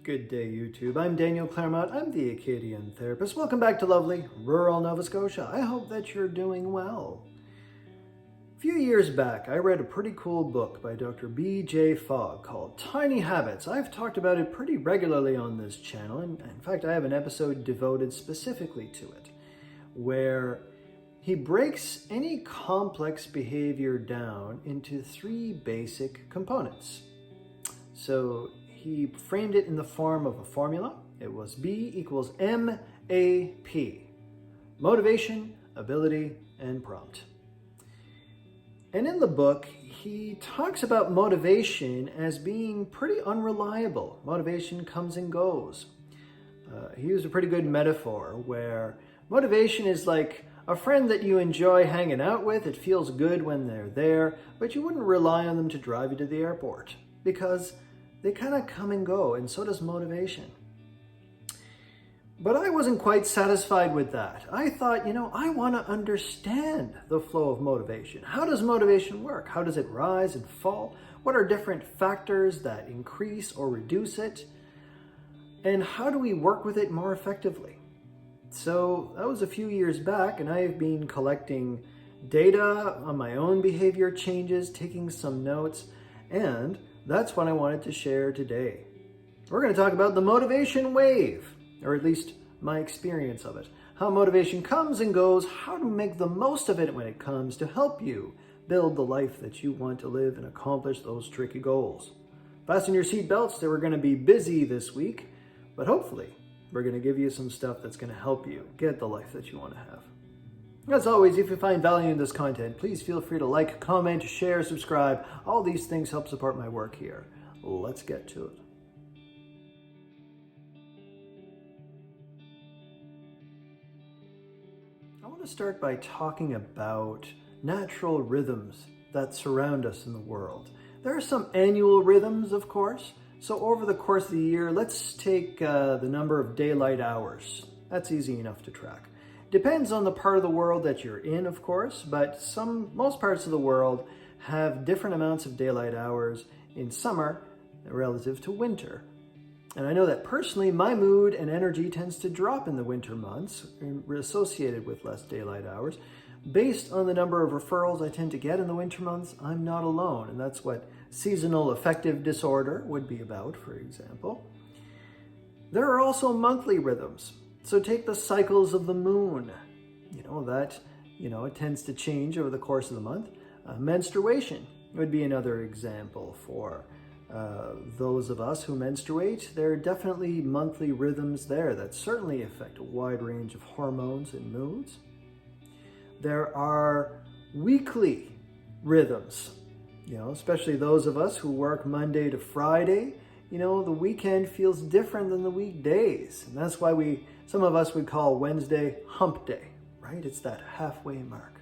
Good day, YouTube. I'm Daniel Claremont. I'm the Acadian therapist. Welcome back to lovely rural Nova Scotia. I hope that you're doing well. A few years back, I read a pretty cool book by Dr. B.J. Fogg called Tiny Habits. I've talked about it pretty regularly on this channel, and in fact, I have an episode devoted specifically to it, where he breaks any complex behavior down into three basic components. So he framed it in the form of a formula. It was B equals M-A-P. Motivation, ability, and prompt. And in the book, he talks about motivation as being pretty unreliable. Motivation comes and goes. He used a pretty good metaphor where motivation is like a friend that you enjoy hanging out with. It feels good when they're there, but you wouldn't rely on them to drive you to the airport because they kind of come and go, and so does motivation. But I wasn't quite satisfied with that. I thought, I want to understand the flow of motivation. How does motivation work? How does it rise and fall? What are different factors that increase or reduce it? And how do we work with it more effectively? So that was a few years back, and I've been collecting data on my own behavior changes, taking some notes, and that's what I wanted to share today. We're going to talk about the motivation wave, or at least my experience of it. How motivation comes and goes, how to make the most of it when it comes to help you build the life that you want to live and accomplish those tricky goals. Fasten your seatbelts, we're going to be busy this week, but hopefully we're going to give you some stuff that's going to help you get the life that you want to have. As always, if you find value in this content, please feel free to like, comment, share, subscribe. All these things help support my work here. Let's get to it. I want to start by talking about natural rhythms that surround us in the world. There are some annual rhythms, of course. So over the course of the year, let's take the number of daylight hours. That's easy enough to track. Depends on the part of the world that you're in, of course, but most parts of the world have different amounts of daylight hours in summer relative to winter. And I know that personally, my mood and energy tends to drop in the winter months associated with less daylight hours. Based on the number of referrals I tend to get in the winter months, I'm not alone, and that's what seasonal affective disorder would be about, for example. There are also monthly rhythms. So take the cycles of the moon. It tends to change over the course of the month. Menstruation would be another example for those of us who menstruate. There are definitely monthly rhythms there that certainly affect a wide range of hormones and moods. There are weekly rhythms, especially those of us who work Monday to Friday. The weekend feels different than the weekdays. And that's why some of us would call Wednesday hump day, right? It's that halfway mark.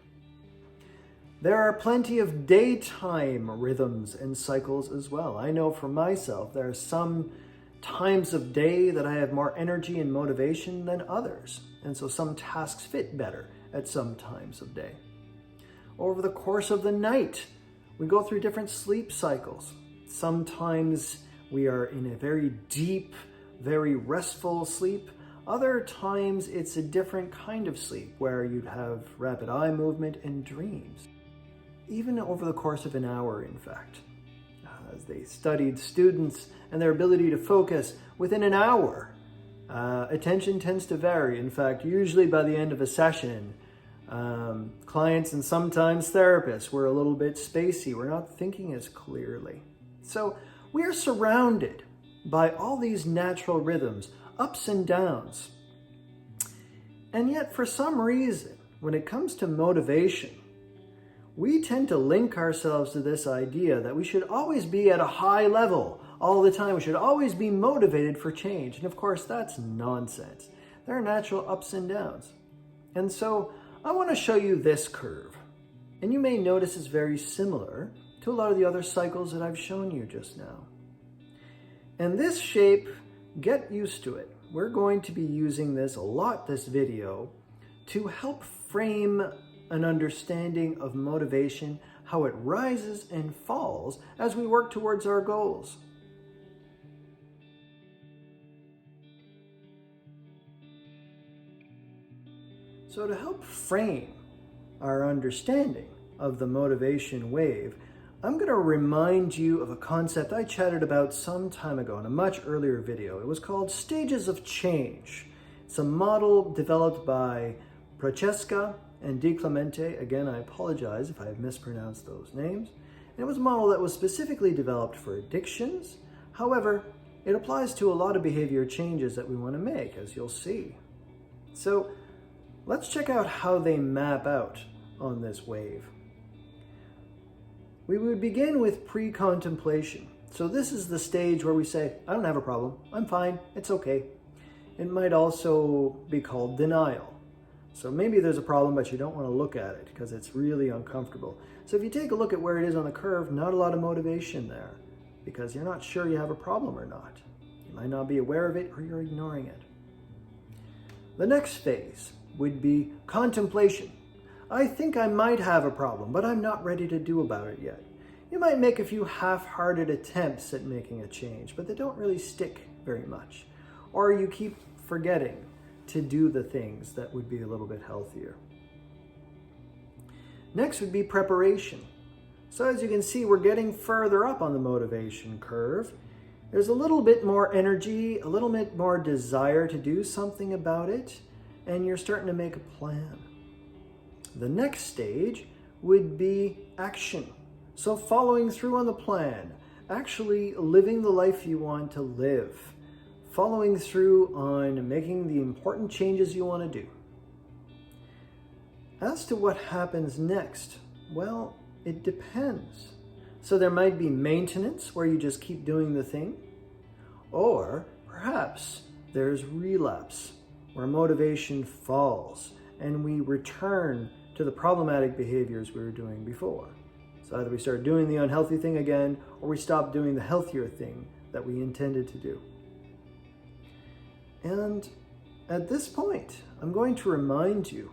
There are plenty of daytime rhythms and cycles as well. I know for myself, there are some times of day that I have more energy and motivation than others. And so some tasks fit better at some times of day. Over the course of the night, we go through different sleep cycles. Sometimes we are in a very deep, very restful sleep. Other times it's a different kind of sleep where you'd have rapid eye movement and dreams. Even over the course of an hour, in fact. As they studied students and their ability to focus within an hour, attention tends to vary. In fact, usually by the end of a session, clients and sometimes therapists, we're a little bit spacey. We're not thinking as clearly. So we are surrounded by all these natural rhythms, ups and downs. And yet, for some reason, when it comes to motivation, we tend to link ourselves to this idea that we should always be at a high level all the time. We should always be motivated for change. And of course, that's nonsense. There are natural ups and downs. And so I want to show you this curve. And you may notice it's very similar to a lot of the other cycles that I've shown you just now. And this shape, get used to it. We're going to be using this a lot this video to help frame an understanding of motivation, how it rises and falls as we work towards our goals. So to help frame our understanding of the motivation wave, I'm going to remind you of a concept I chatted about some time ago in a much earlier video. It was called stages of change. It's a model developed by Francesca and Di Clemente. Again, I apologize if I have mispronounced those names. And it was a model that was specifically developed for addictions. However, it applies to a lot of behavior changes that we want to make, as you'll see. So let's check out how they map out on this wave. We would begin with pre-contemplation. So this is the stage where we say, I don't have a problem, I'm fine, it's okay. It might also be called denial. So maybe there's a problem, but you don't want to look at it because it's really uncomfortable. So if you take a look at where it is on the curve, not a lot of motivation there because you're not sure you have a problem or not. You might not be aware of it or you're ignoring it. The next phase would be contemplation. I think I might have a problem, but I'm not ready to do about it yet. You might make a few half-hearted attempts at making a change, but they don't really stick very much. Or you keep forgetting to do the things that would be a little bit healthier. Next would be preparation. So as you can see, we're getting further up on the motivation curve. There's a little bit more energy, a little bit more desire to do something about it, and you're starting to make a plan. The next stage would be action. So following through on the plan, actually living the life you want to live, following through on making the important changes you want to do. As to what happens next, well, it depends. So there might be maintenance where you just keep doing the thing, or perhaps there's relapse where motivation falls and we return to the problematic behaviors we were doing before. So either we start doing the unhealthy thing again, or we stop doing the healthier thing that we intended to do. And at this point, I'm going to remind you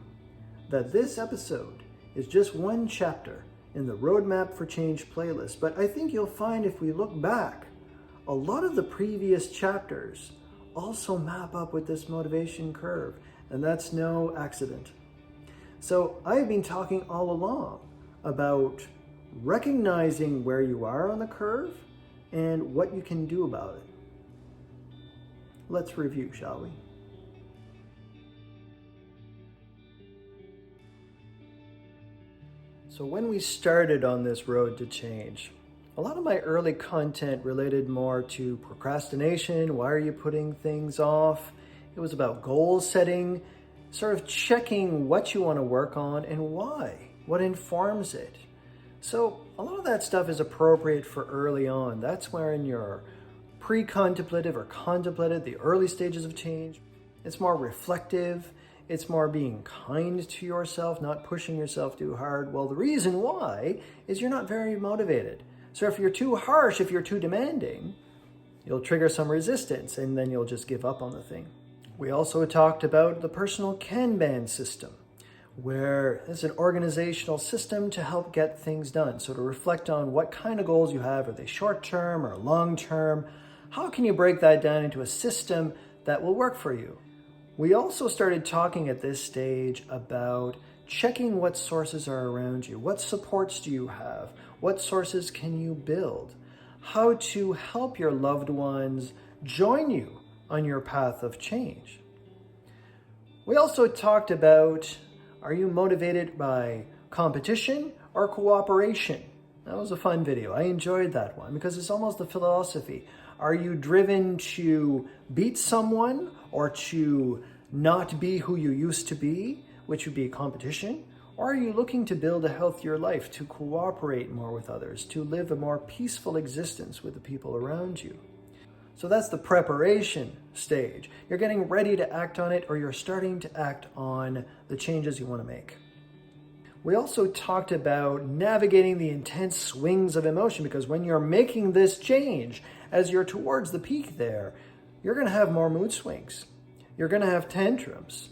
that this episode is just one chapter in the Roadmap for Change playlist, but I think you'll find if we look back, a lot of the previous chapters also map up with this motivation curve, and that's no accident. So I've been talking all along about recognizing where you are on the curve and what you can do about it. Let's review, shall we? So when we started on this road to change, a lot of my early content related more to procrastination. Why are you putting things off? It was about goal setting, sort of checking what you want to work on and why, what informs it. So a lot of that stuff is appropriate for early on. That's where in your pre-contemplative or contemplative, the early stages of change, it's more reflective, it's more being kind to yourself, not pushing yourself too hard. Well, the reason why is you're not very motivated. So if you're too harsh, if you're too demanding, you'll trigger some resistance and then you'll just give up on the thing. We also talked about the personal Kanban system, where it's an organizational system to help get things done. So to reflect on what kind of goals you have, are they short-term or long-term? How can you break that down into a system that will work for you? We also started talking at this stage about checking what sources are around you. What supports do you have? What sources can you build? How to help your loved ones join you on your path of change. We also talked about, are you motivated by competition or cooperation? That was a fun video. I enjoyed that one because it's almost the philosophy. Are you driven to beat someone or to not be who you used to be, which would be competition? Or are you looking to build a healthier life, to cooperate more with others, to live a more peaceful existence with the people around you? So that's the preparation stage. You're getting ready to act on it, or you're starting to act on the changes you want to make. We also talked about navigating the intense swings of emotion, because when you're making this change, as you're towards the peak there, you're going to have more mood swings. You're going to have tantrums.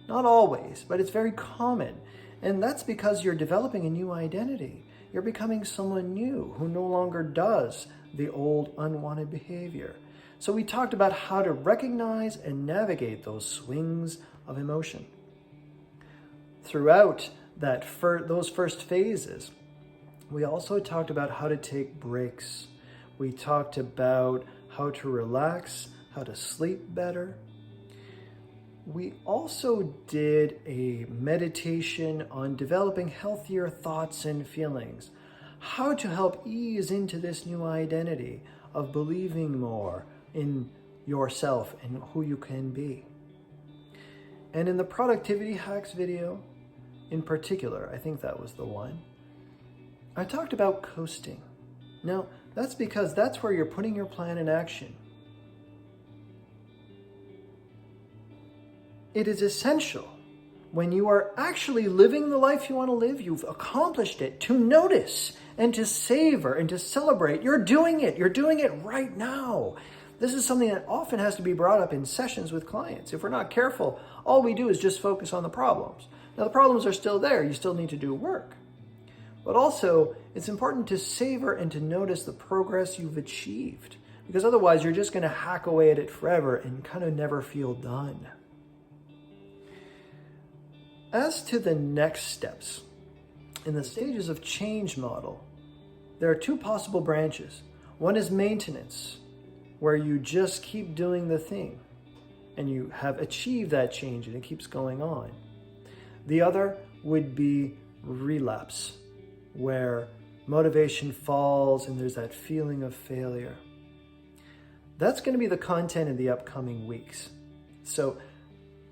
Not always, but it's very common. And that's because you're developing a new identity. You're becoming someone new who no longer does the old unwanted behavior. So we talked about how to recognize and navigate those swings of emotion. throughout those first phases, we also talked about how to take breaks. We talked about how to relax, how to sleep better. We also did a meditation on developing healthier thoughts and feelings, how to help ease into this new identity of believing more in yourself and who you can be. And in the productivity hacks video, in particular, I think that was the one, I talked about coasting. Now, that's because that's where you're putting your plan in action. It is essential when you are actually living the life you want to live, you've accomplished it, to notice and to savor and to celebrate. You're doing it. You're doing it right now. This is something that often has to be brought up in sessions with clients. If we're not careful, all we do is just focus on the problems. Now, the problems are still there. You still need to do work. But also, it's important to savor and to notice the progress you've achieved, because otherwise you're just going to hack away at it forever and kind of never feel done. As to the next steps, in the stages of change model, there are two possible branches. One is maintenance, where you just keep doing the thing and you have achieved that change and it keeps going on. The other would be relapse, where motivation falls and there's that feeling of failure. That's going to be the content in the upcoming weeks. So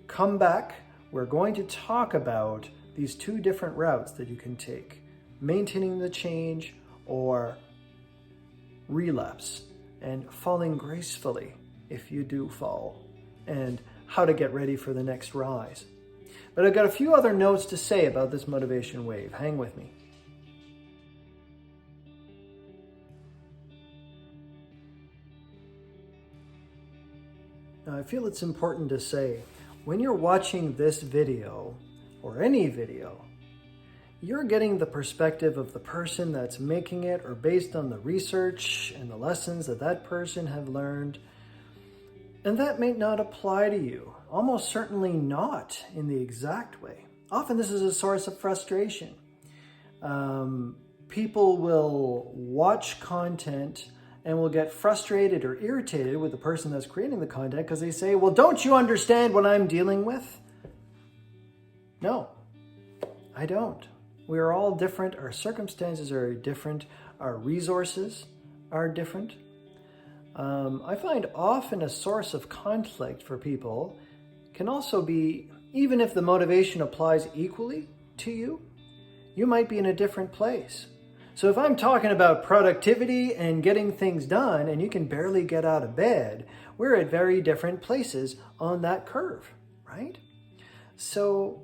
come back. We're going to talk about these two different routes that you can take: maintaining the change or relapse, and falling gracefully if you do fall, and how to get ready for the next rise. But I've got a few other notes to say about this motivation wave. Hang with me. Now, I feel it's important to say, when you're watching this video, or any video, you're getting the perspective of the person that's making it, or based on the research and the lessons that that person have learned. And that may not apply to you, almost certainly not in the exact way. Often this is a source of frustration. People will watch content and will get frustrated or irritated with the person that's creating the content because they say, well, don't you understand what I'm dealing with? No, I don't. We are all different. Our circumstances are different. Our resources are different. I find often a source of conflict for people can also be, even if the motivation applies equally to you, you might be in a different place. So if I'm talking about productivity and getting things done and you can barely get out of bed, we're at very different places on that curve, right? So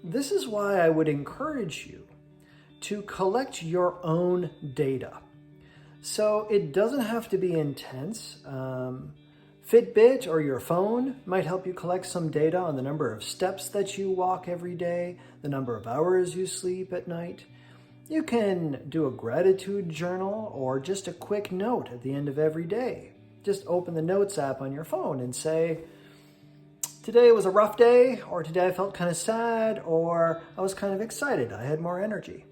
this is why I would encourage you to collect your own data. So it doesn't have to be intense. Fitbit or your phone might help you collect some data on the number of steps that you walk every day, the number of hours you sleep at night. You can do a gratitude journal or just a quick note at the end of every day. Just open the Notes app on your phone and say, today was a rough day, or today I felt kind of sad, or I was kind of excited, I had more energy.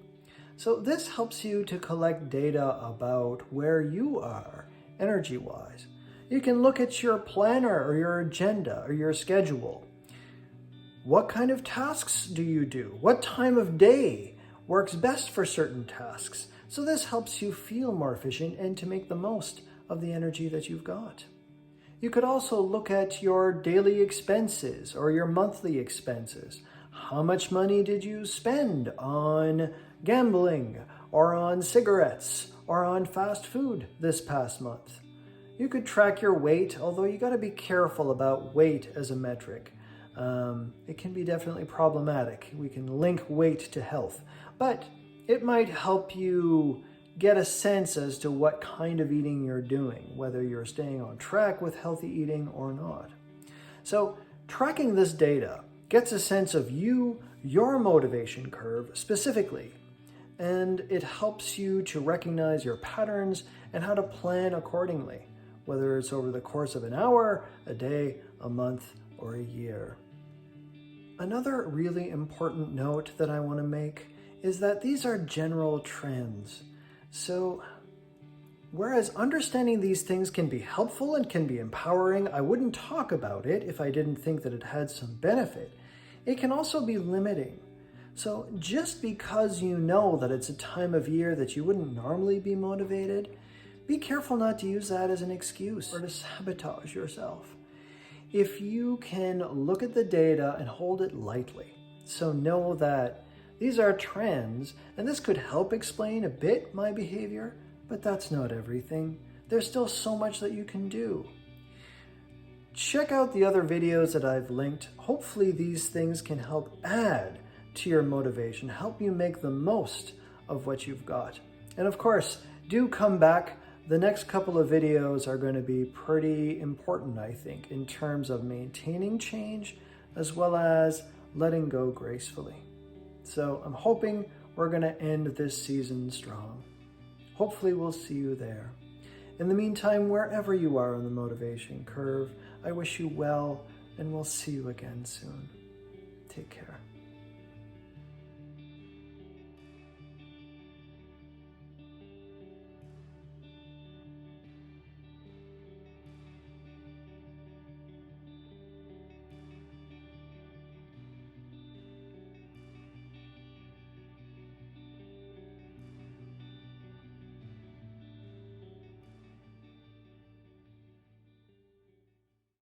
So this helps you to collect data about where you are energy-wise. You can look at your planner or your agenda or your schedule. What kind of tasks do you do? What time of day works best for certain tasks? So this helps you feel more efficient and to make the most of the energy that you've got. You could also look at your daily expenses or your monthly expenses. How much money did you spend on gambling or on cigarettes or on fast food this past month? You could track your weight, although you got to be careful about weight as a metric. It can be definitely problematic. We can link weight to health, but it might help you get a sense as to what kind of eating you're doing, whether you're staying on track with healthy eating or not. So tracking this data gets a sense of you, your motivation curve specifically, and it helps you to recognize your patterns and how to plan accordingly, whether it's over the course of an hour, a day, a month, or a year. Another really important note that I want to make is that these are general trends. So, whereas understanding these things can be helpful and can be empowering, I wouldn't talk about it if I didn't think that it had some benefit. It can also be limiting. So just because you know that it's a time of year that you wouldn't normally be motivated, be careful not to use that as an excuse or to sabotage yourself. If you can look at the data and hold it lightly, so know that these are trends and this could help explain a bit my behavior, but that's not everything. There's still so much that you can do. Check out the other videos that I've linked. Hopefully these things can help add to your motivation, help you make the most of what you've got. And of course, do come back. The next couple of videos are going to be pretty important, I think, in terms of maintaining change as well as letting go gracefully. So I'm hoping we're going to end this season strong. Hopefully we'll see you there. In the meantime, wherever you are on the motivation curve, I wish you well, and we'll see you again soon.